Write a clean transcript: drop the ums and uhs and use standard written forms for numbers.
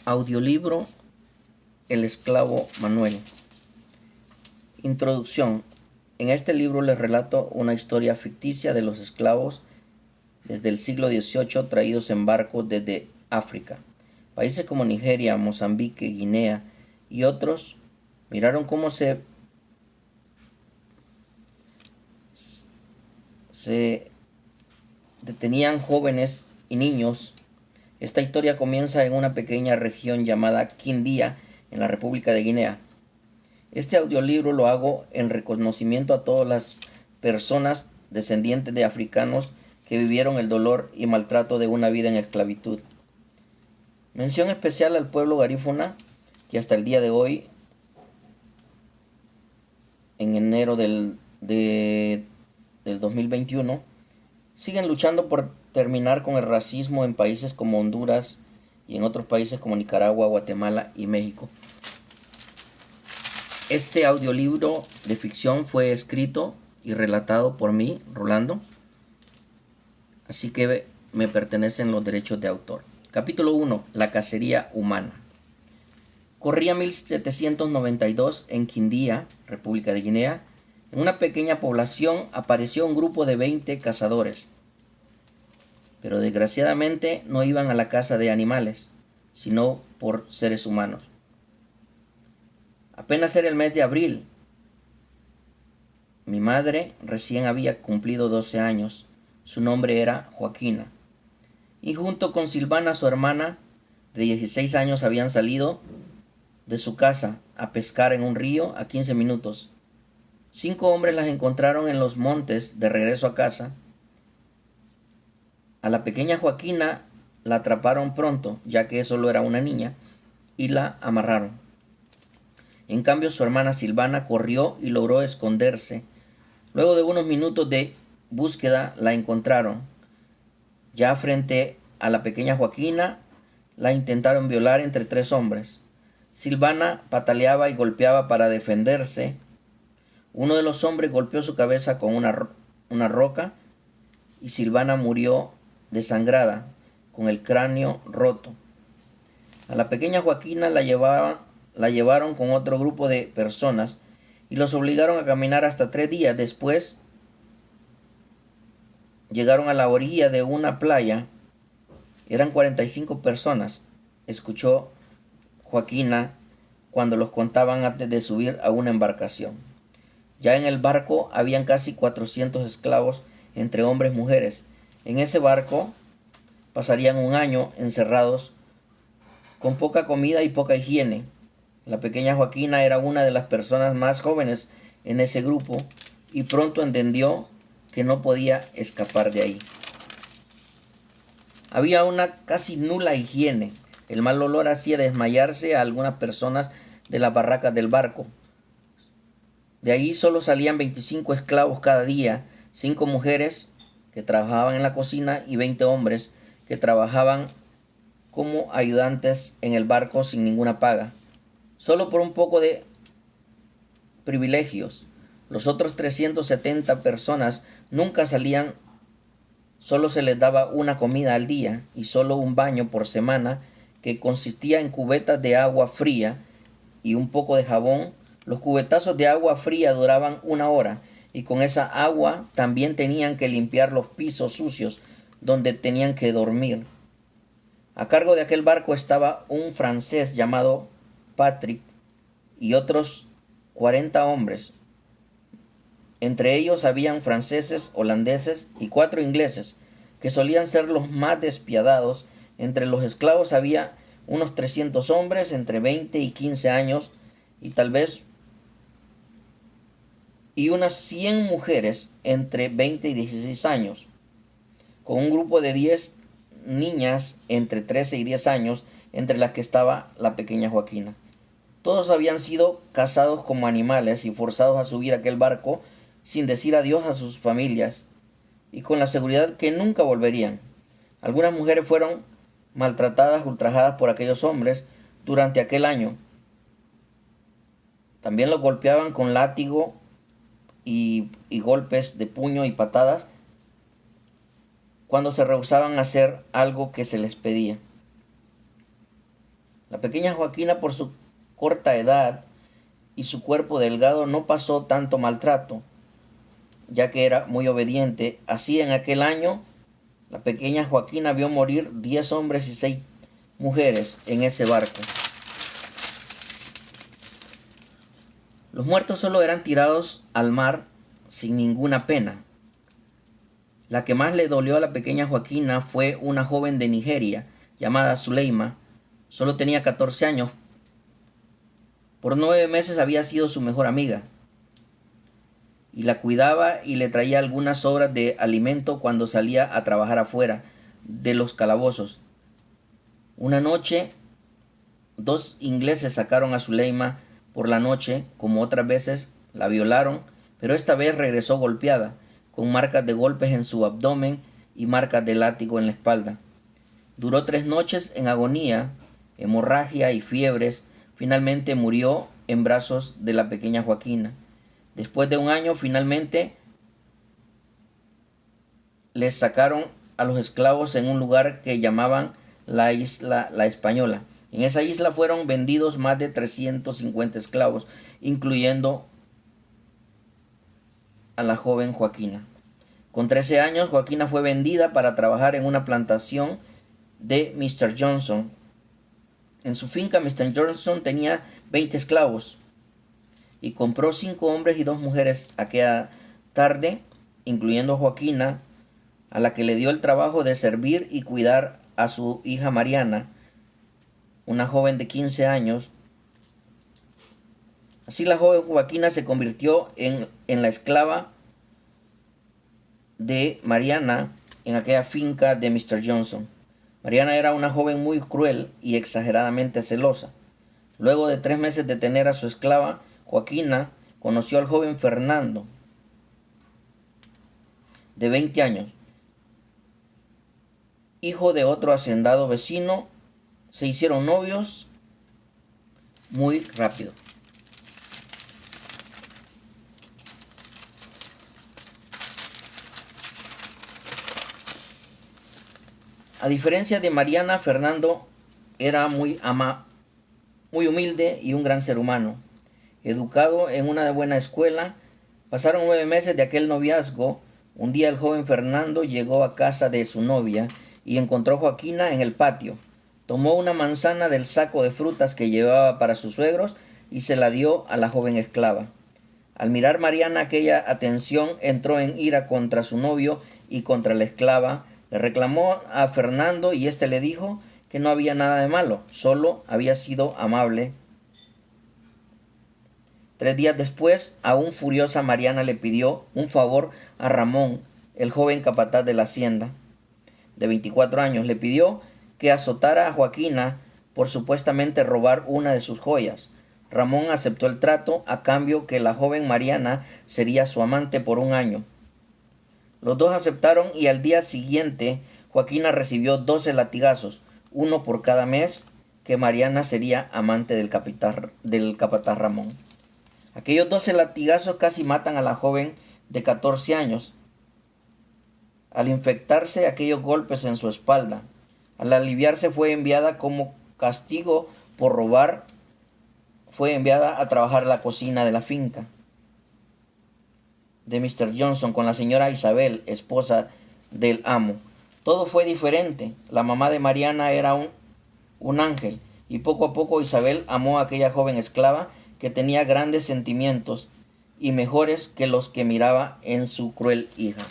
Audiolibro El esclavo Manuel. Introducción. En este libro les relato una historia ficticia de los esclavos desde el siglo XVIII traídos en barcos desde África. Países como Nigeria, Mozambique, Guinea y otros miraron cómo se detenían jóvenes y niños. Esta historia comienza en una pequeña región llamada Quindía, en la República de Guinea. Este audiolibro lo hago en reconocimiento a todas las personas descendientes de africanos que vivieron el dolor y maltrato de una vida en esclavitud. Mención especial al pueblo garífuna, que hasta el día de hoy, en enero del 2021, siguen luchando por terminar con el racismo en países como Honduras y en otros países como Nicaragua, Guatemala y México. Este audiolibro de ficción fue escrito y relatado por mí, Rolando, así que me pertenecen los derechos de autor. Capítulo 1. La cacería humana. Corría 1792 en Quindía, República de Guinea. En una pequeña población apareció un grupo de 20 cazadores. Pero desgraciadamente no iban a la caza de animales, sino por seres humanos. Apenas era el mes de abril. Mi madre recién había cumplido 12 años. Su nombre era Joaquina. Y junto con Silvana, su hermana, de 16 años, habían salido de su casa a pescar en un río a 15 minutos. 5 hombres las encontraron en los montes de regreso a casa. A la pequeña Joaquina la atraparon pronto, ya que solo era una niña, y la amarraron. En cambio, su hermana Silvana corrió y logró esconderse. Luego de unos minutos de búsqueda la encontraron. Ya frente a la pequeña Joaquina la intentaron violar entre 3 hombres. Silvana pataleaba y golpeaba para defenderse. Uno de los hombres golpeó su cabeza con una roca y Silvana murió desangrada, con el cráneo roto. A la pequeña Joaquina la llevaron con otro grupo de personas y los obligaron a caminar hasta 3 días. Después llegaron a la orilla de una playa. Eran 45 personas, escuchó Joaquina cuando los contaban antes de subir a una embarcación. Ya en el barco habían casi 400 esclavos, entre hombres y mujeres. En ese barco pasarían un año encerrados con poca comida y poca higiene. La pequeña Joaquina era una de las personas más jóvenes en ese grupo y pronto entendió que no podía escapar de ahí. Había una casi nula higiene. El mal olor hacía desmayarse a algunas personas de las barracas del barco. De ahí solo salían 25 esclavos cada día, 5 mujeres que trabajaban en la cocina y 20 hombres que trabajaban como ayudantes en el barco sin ninguna paga, solo por un poco de privilegios. Los otros 370 personas nunca salían, solo se les daba una comida al día y solo un baño por semana, que consistía en cubetas de agua fría y un poco de jabón. Los cubetazos de agua fría duraban 1 hora y con esa agua también tenían que limpiar los pisos sucios donde tenían que dormir. A cargo de aquel barco estaba un francés llamado Patrick y otros 40 hombres. Entre ellos habían franceses, holandeses y 4 ingleses, que solían ser los más despiadados. Entre los esclavos había unos 300 hombres entre 20 y 15 años y tal vez unas 100 mujeres entre 20 y 16 años, con un grupo de 10 niñas entre 13 y 10 años, entre las que estaba la pequeña Joaquina. Todos habían sido cazados como animales y forzados a subir a aquel barco sin decir adiós a sus familias y con la seguridad que nunca volverían. Algunas mujeres fueron maltratadas, ultrajadas por aquellos hombres durante aquel año. También los golpeaban con látigo y golpes de puño y patadas cuando se rehusaban a hacer algo que se les pedía. La pequeña Joaquina, por su corta edad y su cuerpo delgado, no pasó tanto maltrato, ya que era muy obediente. Así, en aquel año, la pequeña Joaquina vio morir 10 hombres y 6 mujeres en ese barco. Los muertos solo eran tirados al mar sin ninguna pena. La que más le dolió a la pequeña Joaquina fue una joven de Nigeria llamada Zuleima. Solo tenía 14 años. Por 9 meses había sido su mejor amiga y la cuidaba y le traía algunas sobras de alimento cuando salía a trabajar afuera de los calabozos. Una noche, 2 ingleses sacaron a Zuleima por la noche. Como otras veces, la violaron, pero esta vez regresó golpeada, con marcas de golpes en su abdomen y marcas de látigo en la espalda. Duró 3 noches en agonía, hemorragia y fiebres. Finalmente murió en brazos de la pequeña Joaquina. Después de 1 año, finalmente les sacaron a los esclavos en un lugar que llamaban la isla La Española. En esa isla fueron vendidos más de 350 esclavos, incluyendo a la joven Joaquina. Con 13 años, Joaquina fue vendida para trabajar en una plantación de Mr. Johnson. En su finca, Mr. Johnson tenía 20 esclavos y compró 5 hombres y 2 mujeres aquella tarde, incluyendo a Joaquina, a la que le dio el trabajo de servir y cuidar a su hija Mariana, una joven de 15 años. Así la joven Joaquina se convirtió en la esclava de Mariana en aquella finca de Mr. Johnson. Mariana era una joven muy cruel y exageradamente celosa. Luego de 3 meses de tener a su esclava, Joaquina conoció al joven Fernando, de 20 años, hijo de otro hacendado vecino. Se hicieron novios muy rápido. A diferencia de Mariana, Fernando era muy humilde y un gran ser humano. Educado en una buena escuela, pasaron 9 meses de aquel noviazgo. Un día el joven Fernando llegó a casa de su novia y encontró a Joaquina en el patio. Tomó una manzana del saco de frutas que llevaba para sus suegros y se la dio a la joven esclava. Al mirar Mariana aquella atención, entró en ira contra su novio y contra la esclava. Le reclamó a Fernando y éste le dijo que no había nada de malo, solo había sido amable. 3 días después, aún furiosa, Mariana le pidió un favor a Ramón, el joven capataz de la hacienda, de 24 años. Le pidió que azotara a Joaquina por supuestamente robar una de sus joyas. Ramón aceptó el trato a cambio que la joven Mariana sería su amante por 1 año. Los dos aceptaron y al día siguiente Joaquina recibió 12 latigazos, uno por cada mes que Mariana sería amante del capataz Ramón. Aquellos 12 latigazos casi matan a la joven de 14 años. Al infectarse aquellos golpes en su espalda, al aliviarse fue enviada como castigo por robar, fue enviada a trabajar en la cocina de la finca de Mr. Johnson con la señora Isabel, esposa del amo. Todo fue diferente. La mamá de Mariana era un ángel, y poco a poco Isabel amó a aquella joven esclava que tenía grandes sentimientos y mejores que los que miraba en su cruel hija.